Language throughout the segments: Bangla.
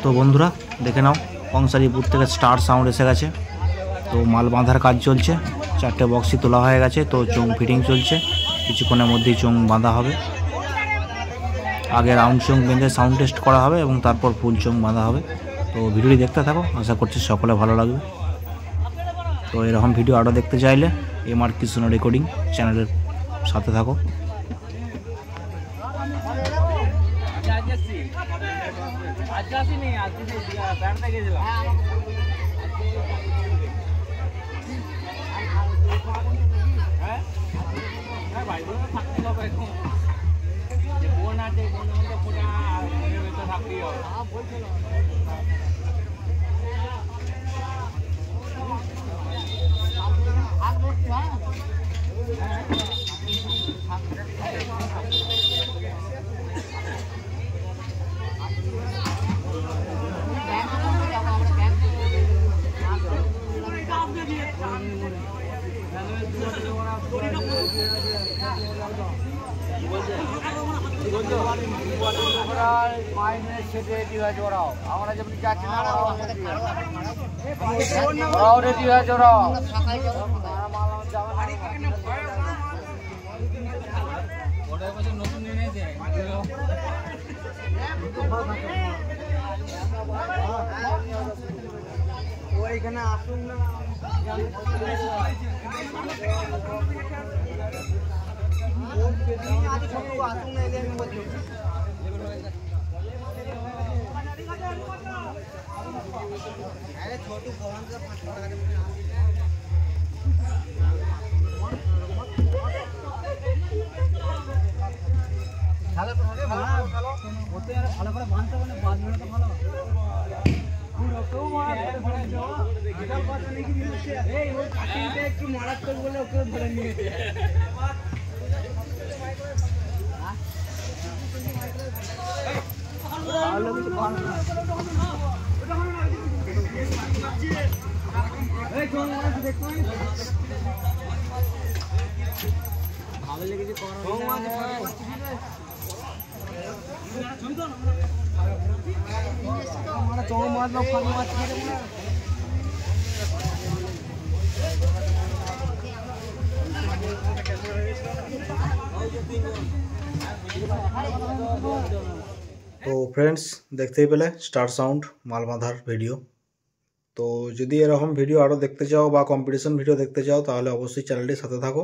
তো বন্ধুরা দেখে নাও কংসারীপুর থেকে স্টার সাউন্ড এসে গেছে। তো মাল বাঁধার কাজ চলছে, 4টে বক্সই তোলা হয়ে গেছে। তো চোং ফিটিং চলছে, কিছুক্ষণের মধ্যেই চোং বাঁধা হবে। আগে রাউন্ড চোং বেঁধে সাউন্ড টেস্ট করা হবে এবং তারপর ফুল চোং বাঁধা হবে। তো ভিডিওটি দেখতে থাকো, আশা করছি সকলে ভালো লাগবে। তো এরকম ভিডিও আরও দেখতে চাইলে এমআর কৃষ্ণ রেকর্ডিং চ্যানেলের সাথে থাকো। ওইখানে আসুন না छोटू भवन का 500 টাকা ভালো করে বাঁধতে হবে না, বাঁধলে তো ভালো। একটু মারাত্মক বলে ওকে ধরে নিয়েছে। ভালো লেগেছে তো ফ্রেন্ডস দেখতেই পেলে স্টার সাউন্ড মাল বাঁধার ভিডিও। তো যদি এরকম ভিডিও আরও দেখতে চাও বা কম্পিটিশন ভিডিও দেখতে চাও তাহলে অবশ্যই চ্যানেলটির সাথে থাকো,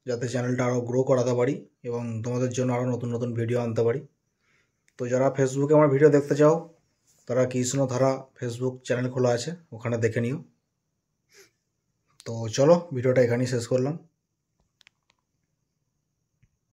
যাতে চ্যানেলটা আরও গ্রো করাতে পারি এবং তোমাদের জন্য আরও নতুন নতুন ভিডিও আনতে পারি। তো যারা ফেসবুকে আমার ভিডিও দেখতে চাও তারা কৃষ্ণধারা ফেসবুক চ্যানেল খোলা আছে, ওখানে দেখে নিও। তো চলো ভিডিওটা এখানেই শেষ করলাম।